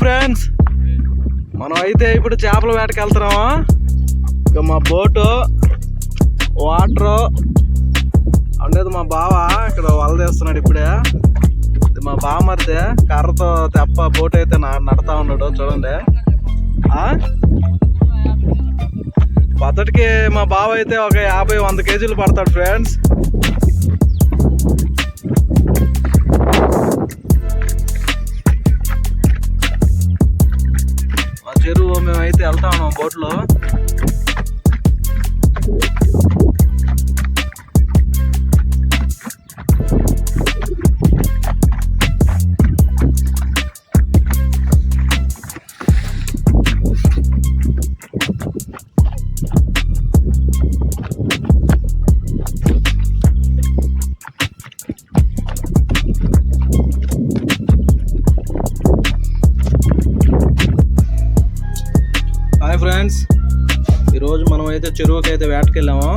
Friends, మనం అయితే ఇప్పుడు చేపల వేటకి వెళ్తున్నాము. ఇక మా బోటు వాటర్ అనేది మా బావ ఇక్కడ వల తీస్తున్నాడు. ఇప్పుడే ఇది మా బావమరిదే కర్రతో తెప్ప బోట్ అయితే నడతా ఉన్నాడు. చూడండి, పద్ధతికి మా బావ అయితే ఒక 50-100 కేజీలు పడతాడు ఫ్రెండ్స్. చెరువు మేమైతే వెళ్తా ఉన్నాం బోట్లో. హాయ్ ఫ్రెండ్స్, ఈరోజు మనం అయితే చెరువుకి అయితే వేటకి వెళ్ళాము.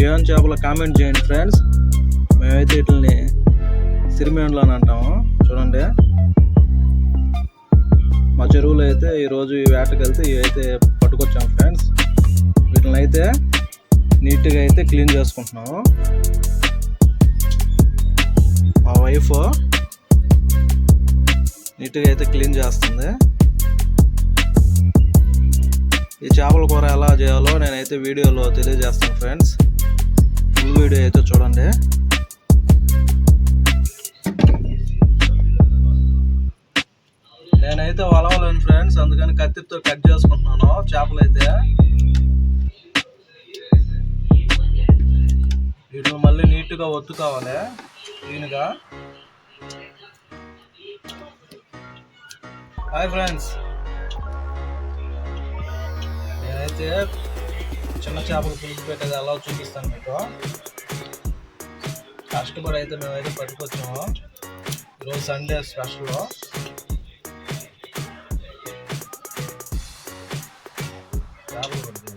ఏం చేపలు కామెంట్ చేయండి ఫ్రెండ్స్. మేమైతే వీటిని సిరిమేండ్లు అని అంటాము. చూడండి, మా చెరువులో అయితే ఈరోజు ఈ వేటకి వెళ్తే ఇవైతే పట్టుకొచ్చాము ఫ్రెండ్స్. వీటిని అయితే నీట్గా అయితే క్లీన్ చేసుకుంటున్నాము. మా వైఫ్ నీట్గా అయితే క్లీన్ చేస్తుంది. ఈ చేపల కూర ఎలా చేయాలో నేనైతే వీడియోలో తెలియజేస్తాను ఫ్రెండ్స్. ఫుల్ వీడియో అయితే చూడండి. నేనైతే వలవలేను ఫ్రెండ్స్, అందుకని కత్తితో కట్ చేసుకుంటున్నాను చేపలు అయితే. వీటిని మళ్ళీ నీట్గా ఒత్తుకోవాలి క్లీన్గా. హాయ్ ఫ్రెండ్స్, నేనైతే చిన్న చేపలు పులుసు పెట్టేది ఎలా చూపిస్తాను మీకు. కష్టపడి అయితే మేమైతే పట్టుకొచ్చాము. ఈరోజు సండే స్పెషల్. చేపలు పడుతుంది.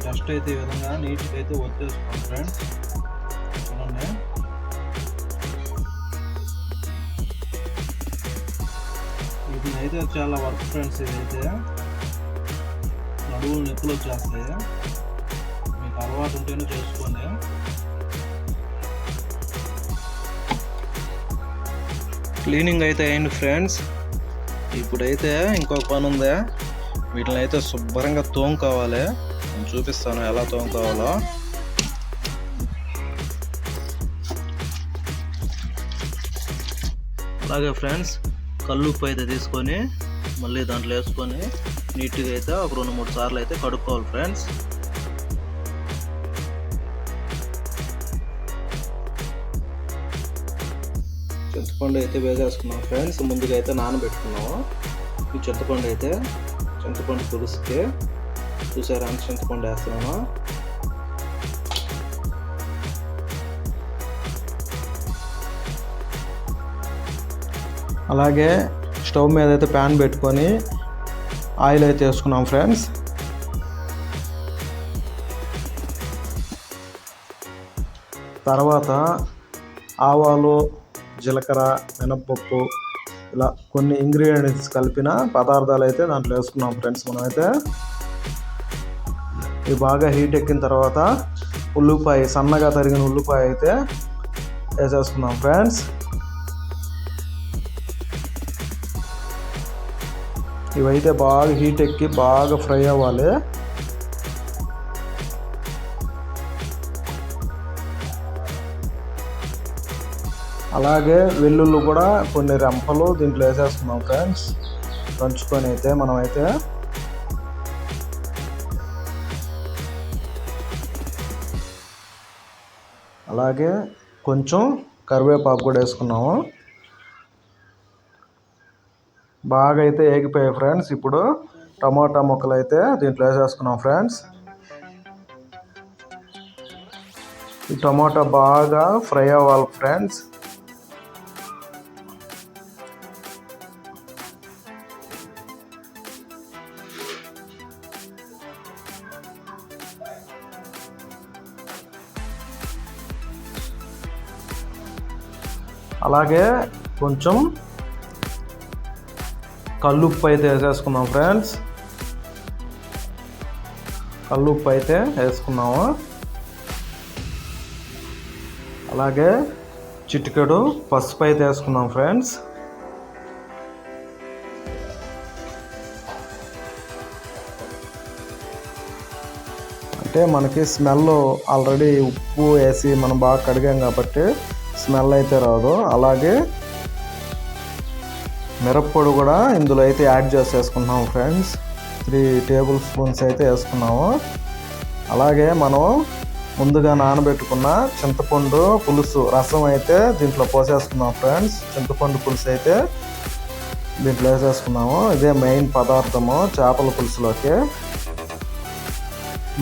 జస్ట్ అయితే ఈ విధంగా నీట్గా అయితే వచ్చేసుకోండి ఫ్రెండ్స్. చూడండి, ఇది అయితే చాలా వర్క్ ఫ్రెండ్స్. ఇదైతే నడువులు నొప్పులు వచ్చేస్తాయి. మీకు అలవాటు ఉంటేనే చేసుకోండి. క్లీనింగ్ అయితే అయింది ఫ్రెండ్స్. ఇప్పుడైతే ఇంకొక పని ఉంది. వీటిని అయితే శుభ్రంగా తోముకోవాలి. నేను చూపిస్తాను ఎలా తోముకోవాలో. అలాగే ఫ్రెండ్స్, కల్లుప్పు అయితే తీసుకొని మళ్ళీ దాంట్లో వేసుకొని నీట్గా అయితే ఒక 2-3 సార్లు అయితే కడుక్కోవాలి ఫ్రెండ్స్. చింతపండు అయితే వేసేసుకున్నాం ఫ్రెండ్స్. ముందుగా అయితే నానబెట్టుకున్నాము. ఈ చింతపండు పులుసుకి చూసారా అంత చింతపండు వేస్తున్నాము. అలాగే స్టవ్ మీద అయితే ప్యాన్ పెట్టుకొని ఆయిల్ అయితే వేసుకున్నాం ఫ్రెండ్స్. తర్వాత ఆవాలు, జీలకర్ర, మినప్పప్పు ఇలా కొన్ని ఇంగ్రీడియంట్స్ కలిపిన పదార్థాలు అయితే దాంట్లో వేసుకున్నాం ఫ్రెండ్స్. మనమైతే ఇవి బాగా హీట్ ఎక్కిన తర్వాత ఉల్లిపాయ, సన్నగా తరిగిన ఉల్లిపాయ అయితే వేసేసుకున్నాం ఫ్రెండ్స్. ఇవైతే బాగా హీట్ ఎక్కి బాగా ఫ్రై అవ్వాలి. అలాగే వెల్లుల్లి కూడా కొన్ని రెంపలు దీంట్లో వేసేసుకున్నాం ఫ్రెండ్స్. దంచుకొని అయితే మనమైతే అలాగే కొంచెం కరివేపాకు కూడా వేసుకున్నాము. బాగా అయితే ఏగిపోయాయి ఫ్రెండ్స్. ఇప్పుడు టమాటా ముక్కలు అయితే దీంట్లో వేసేసుకున్నాం ఫ్రెండ్స్. ఈ టమాటా బాగా ఫ్రై అవ్వాలి ఫ్రెండ్స్. అలాగే కొంచెం కల్లుప్పు అయితే వేసేసుకున్నాం ఫ్రెండ్స్. కల్లుప్పు అయితే వేసుకున్నాము. అలాగే చిటికెడు పసుపు అయితే వేసుకున్నాం ఫ్రెండ్స్. అంటే మనకి స్మెల్ ఆల్రెడీ ఉప్పు వేసి మనం బాగా కడిగాం కాబట్టి స్మెల్ అయితే రాదు. అలాగే మిరప్పొడి కూడా ఇందులో అయితే యాడ్ చేసేసుకుంటున్నాము ఫ్రెండ్స్. 3 టేబుల్ స్పూన్స్ అయితే వేసుకున్నాము. అలాగే మనం ముందుగా నానబెట్టుకున్న చింతపండు పులుసు రసం అయితే దీంట్లో పోసేసుకున్నాం ఫ్రెండ్స్. చింతపండు పులుసు అయితే దీంట్లో వేసేసుకున్నాము. ఇదే మెయిన్ పదార్థము చేపల పులుసులోకి.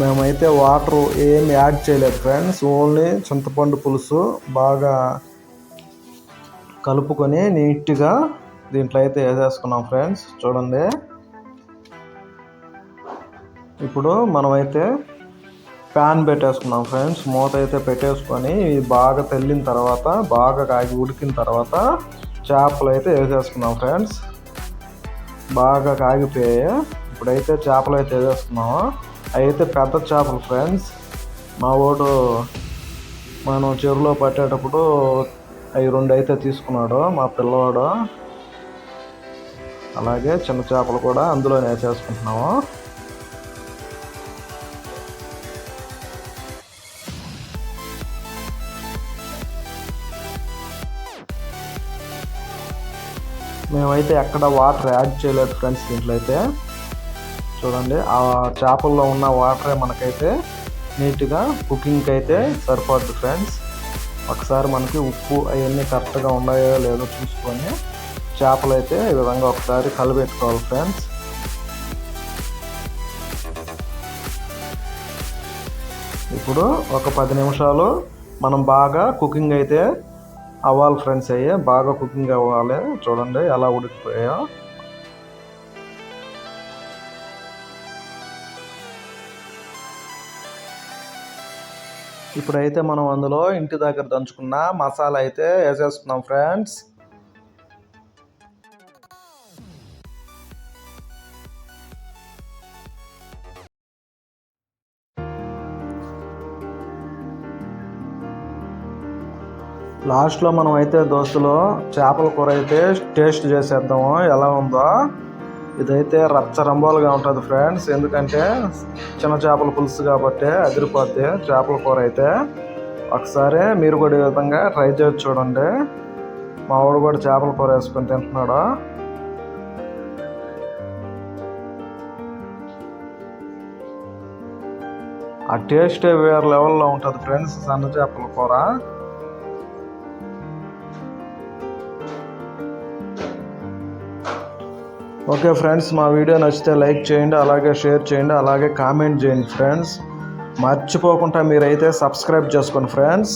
మేమైతే వాటర్ ఏమి యాడ్ చేయలేదు ఫ్రెండ్స్. ఓన్లీ చింతపండు పులుసు బాగా కలుపుకొని నీట్గా దీంట్లో అయితే వేసేసుకున్నాం ఫ్రెండ్స్. చూడండి, ఇప్పుడు మనమైతే ప్యాన్ పెట్టేసుకున్నాం ఫ్రెండ్స్. మూత అయితే పెట్టేసుకొని బాగా తెల్లిన తర్వాత, బాగా కాగి ఉడికిన తర్వాత చేపలు అయితే వేసేసుకున్నాం ఫ్రెండ్స్. బాగా కాగిపోయాయి. ఇప్పుడైతే చేపలు అయితే వేసేసుకున్నాము. అవి అయితే పెద్ద చేపలు ఫ్రెండ్స్. మా వాడు మనం చెరువులో పట్టేటప్పుడు అవి 2 అయితే తీసుకున్నాడు మా పిల్లవాడు. అలాగే చిన్న చేపలు కూడా అందులోనే వేసేసుకుంటున్నాము. మేమైతే ఎక్కడ వాటర్ యాడ్ చేయలేదు ఫ్రెండ్స్. దీంట్లో అయితే చూడండి, ఆ చేపల్లో ఉన్న వాటరే మనకైతే నీట్గా కుకింగ్కి అయితే సరిపోద్ది ఫ్రెండ్స్. ఒకసారి మనకి ఉప్పు అవన్నీ కరెక్ట్గా ఉన్నాయో లేదో చూసుకొని చేపలు అయితే ఈ విధంగా ఒకసారి కలిపెట్టుకోవాలి ఫ్రెండ్స్. ఇప్పుడు ఒక 10 నిమిషాలు మనం బాగా కుకింగ్ అయితే అవ్వాలి ఫ్రెండ్స్. అయ్యే బాగా కుకింగ్ అవ్వాలి. చూడండి ఎలా ఉడికిపోయాయో. ఇప్పుడైతే మనం అందులో ఇంటి దగ్గర దంచుకున్న మసాలా అయితే వేసేసుకున్నాం ఫ్రెండ్స్. లాస్ట్లో మనం అయితే దోస్తులో చేపల కూర అయితే టేస్ట్ చేసేద్దాము ఎలా ఉందో. ఇదైతే రచ్చరంబోలుగా ఉంటుంది ఫ్రెండ్స్. ఎందుకంటే చిన్న చేపల పులుసు కాబట్టి అదిరిపోద్ది చేపల కూర అయితే. ఒకసారి మీరు కూడా ఈ విధంగా ట్రై చేసి చూడండి. మా వాడు కూడా చేపల కూర వేసుకొని తింటున్నాడు. ఆ టేస్టే వేరే లెవెల్లో ఉంటుంది ఫ్రెండ్స్ సన్న చేపల కూర. ఓకే ఫ్రెండ్స్, మా వీడియో నచ్చితే లైక్ చేయండి, అలాగే షేర్ చేయండి, అలాగే కామెంట్ చేయండి ఫ్రెండ్స్. మర్చిపోకుండా మీరైతే సబ్స్క్రైబ్ చేసుకోండి ఫ్రెండ్స్.